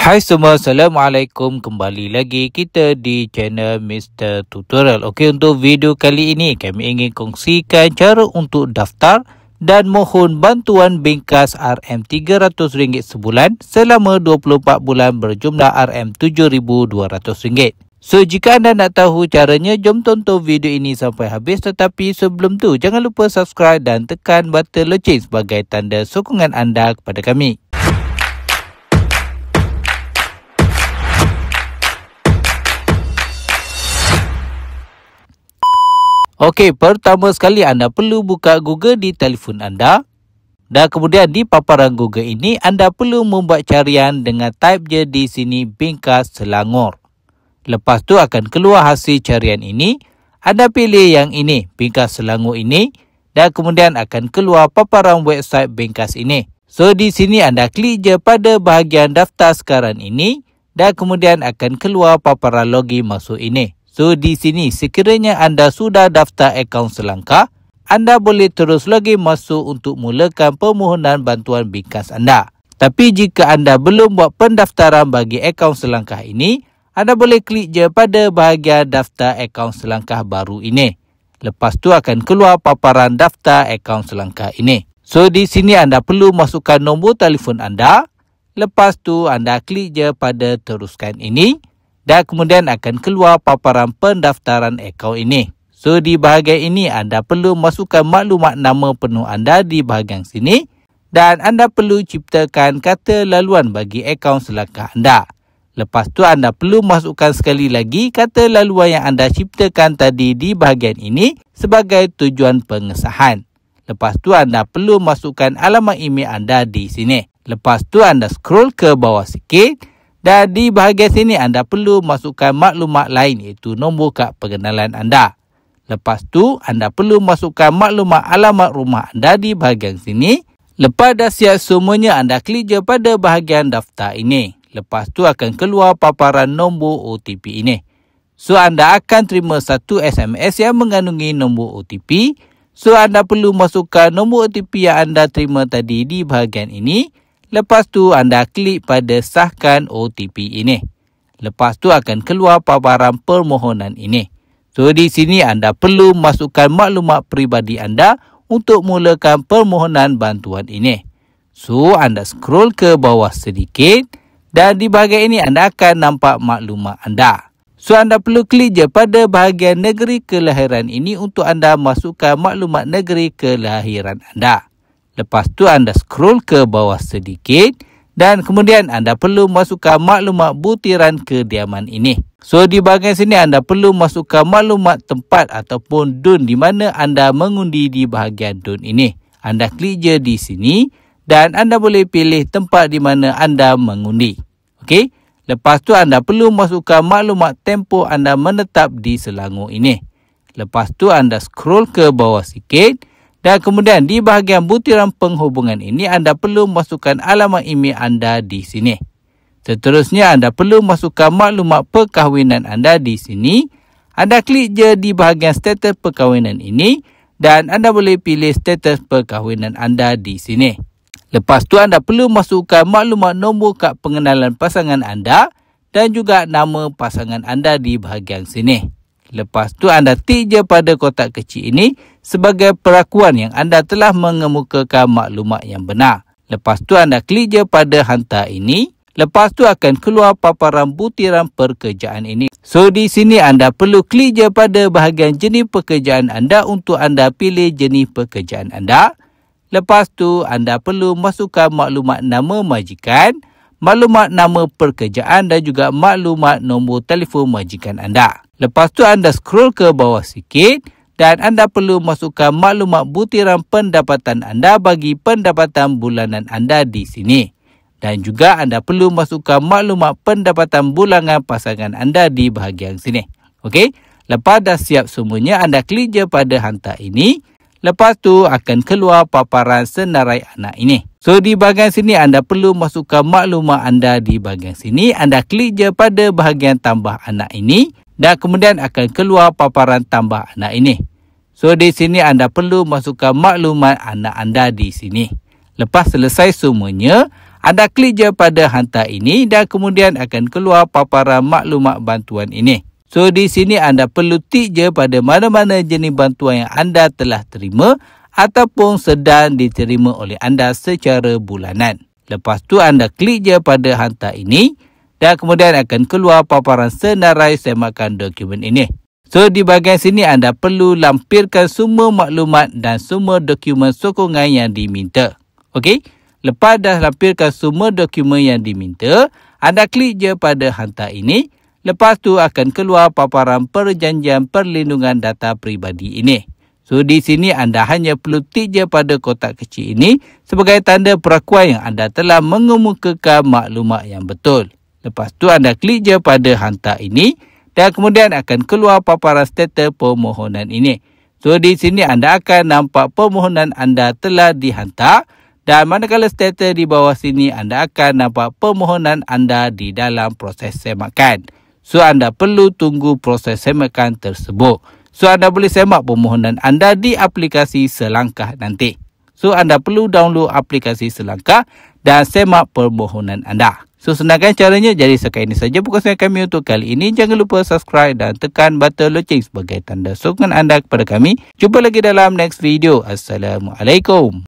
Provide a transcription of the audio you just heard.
Hai semua, Assalamualaikum. Kembali lagi kita di channel Mr. Tutorial. Okey, untuk video kali ini kami ingin kongsikan cara untuk daftar dan mohon bantuan bingkas RM300 sebulan selama 24 bulan berjumlah RM7,200. So, jika anda nak tahu caranya, jom tonton video ini sampai habis. Tetapi sebelum tu, jangan lupa subscribe dan tekan button loceng sebagai tanda sokongan anda kepada kami. Okey, pertama sekali anda perlu buka Google di telefon anda. Dan kemudian di paparan Google ini anda perlu membuat carian dengan type je di sini Bingkas Selangor. Lepas tu akan keluar hasil carian ini. Anda pilih yang ini, Bingkas Selangor ini. Dan kemudian akan keluar paparan website Bingkas ini. So di sini anda klik je pada bahagian daftar sekarang ini. Dan kemudian akan keluar paparan login masuk ini. So, di sini sekiranya anda sudah daftar akaun Selangkah, anda boleh terus login masuk untuk mulakan permohonan bantuan bingkas anda. Tapi jika anda belum buat pendaftaran bagi akaun Selangkah ini, anda boleh klik je pada bahagian daftar akaun Selangkah baru ini. Lepas tu akan keluar paparan daftar akaun Selangkah ini. So, di sini anda perlu masukkan nombor telefon anda. Lepas tu anda klik je pada teruskan ini. Dan kemudian akan keluar paparan pendaftaran akaun ini. So, di bahagian ini anda perlu masukkan maklumat nama penuh anda di bahagian sini. Dan anda perlu ciptakan kata laluan bagi akaun Selangkah anda. Lepas tu anda perlu masukkan sekali lagi kata laluan yang anda ciptakan tadi di bahagian ini sebagai tujuan pengesahan. Lepas tu anda perlu masukkan alamat email anda di sini. Lepas tu anda scroll ke bawah sikit. Dan di bahagian sini anda perlu masukkan maklumat lain iaitu nombor kad pengenalan anda. Lepas tu anda perlu masukkan maklumat alamat rumah anda di bahagian sini. Lepas dah siap semuanya, anda klik je pada bahagian daftar ini. Lepas tu akan keluar paparan nombor OTP ini. So anda akan terima satu SMS yang mengandungi nombor OTP. So anda perlu masukkan nombor OTP yang anda terima tadi di bahagian ini. Lepas tu anda klik pada sahkan OTP ini. Lepas tu akan keluar paparan permohonan ini. So di sini anda perlu masukkan maklumat peribadi anda untuk mulakan permohonan bantuan ini. So anda scroll ke bawah sedikit dan di bahagian ini anda akan nampak maklumat anda. So anda perlu klik je pada bahagian negeri kelahiran ini untuk anda masukkan maklumat negeri kelahiran anda. Lepas tu anda scroll ke bawah sedikit dan kemudian anda perlu masukkan maklumat butiran kediaman ini. So di bahagian sini anda perlu masukkan maklumat tempat ataupun DUN di mana anda mengundi di bahagian DUN ini. Anda klik je di sini dan anda boleh pilih tempat di mana anda mengundi. Okey. Lepas tu anda perlu masukkan maklumat tempoh anda menetap di Selangor ini. Lepas tu anda scroll ke bawah sikit. Dan kemudian di bahagian butiran penghubungan ini anda perlu masukkan alamat email anda di sini. Seterusnya anda perlu masukkan maklumat perkahwinan anda di sini. Anda klik je di bahagian status perkahwinan ini dan anda boleh pilih status perkahwinan anda di sini. Lepas tu anda perlu masukkan maklumat nombor kad pengenalan pasangan anda dan juga nama pasangan anda di bahagian sini. Lepas tu anda tik je pada kotak kecil ini sebagai perakuan yang anda telah mengemukakan maklumat yang benar. Lepas tu anda klik je pada hantar ini. Lepas tu akan keluar paparan butiran pekerjaan ini. So di sini anda perlu klik je pada bahagian jenis pekerjaan anda untuk anda pilih jenis pekerjaan anda. Lepas tu anda perlu masukkan maklumat nama majikan, maklumat nama pekerjaan dan juga maklumat nombor telefon majikan anda. Lepas tu anda scroll ke bawah sikit dan anda perlu masukkan maklumat butiran pendapatan anda bagi pendapatan bulanan anda di sini. Dan juga anda perlu masukkan maklumat pendapatan bulanan pasangan anda di bahagian sini. Okey, lepas dah siap semuanya, anda klik je pada hantar ini. Lepas tu akan keluar paparan senarai anak ini. So di bahagian sini anda perlu masukkan maklumat anda di bahagian sini. Anda klik je pada bahagian tambah anak ini. Dan kemudian akan keluar paparan tambah anak ini. So di sini anda perlu masukkan maklumat anak anda di sini. Lepas selesai semuanya, Anda klik je pada hantar ini dan kemudian akan keluar paparan maklumat bantuan ini. So di sini anda perlu tik je pada mana-mana jenis bantuan yang anda telah terima ataupun sedang diterima oleh anda secara bulanan. Lepas tu anda klik je pada hantar ini dan kemudian akan keluar paparan senarai semakan dokumen ini. So di bahagian sini anda perlu lampirkan semua maklumat dan semua dokumen sokongan yang diminta. Okey? Lepas dah lampirkan semua dokumen yang diminta, anda klik je pada hantar ini. Lepas tu akan keluar paparan perjanjian perlindungan data peribadi ini. So di sini anda hanya perlu tik je pada kotak kecil ini sebagai tanda perakuan yang anda telah mengemukakan maklumat yang betul. Lepas tu anda klik je pada hantar ini dan kemudian akan keluar paparan status permohonan ini. So di sini anda akan nampak permohonan anda telah dihantar dan manakala status di bawah sini anda akan nampak permohonan anda di dalam proses semakan. So anda perlu tunggu proses semakan tersebut. So anda boleh semak permohonan anda di aplikasi Selangkah nanti. So anda perlu download aplikasi Selangkah dan semak permohonan anda. So senangkan caranya. Jadi sekian ini saja perkongsian kami untuk kali ini. Jangan lupa subscribe dan tekan button loceng sebagai tanda sokongan anda kepada kami. Jumpa lagi dalam next video. Assalamualaikum.